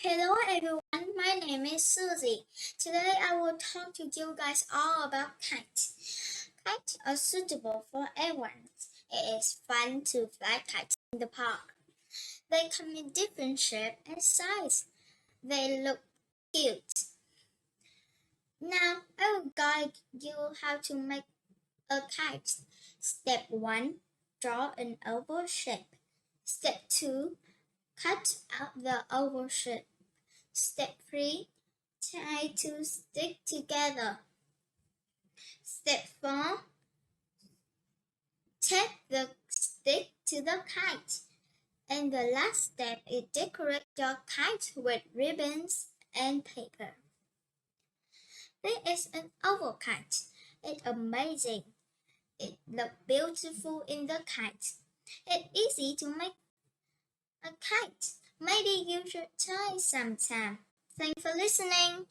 Hello everyone, my name is Susie. Today I will talk to you guys all about kites. Kites are suitable for everyone. It is fun to fly kites in the park. They come in different shapes and sizes. They look cute. Now I will guide you how to make a kite. Step 1. Draw an oval shape. Step 2. Cut out the oval shape. Step 3. Tie two sticks together. Step 4. Tape the stick to the kite. And the last step is decorate your kite with ribbons and paper. This is an oval kite. It's amazing. It looks beautiful in the kite. It's easy to make a kite. Maybe you should try sometime. Thanks for listening.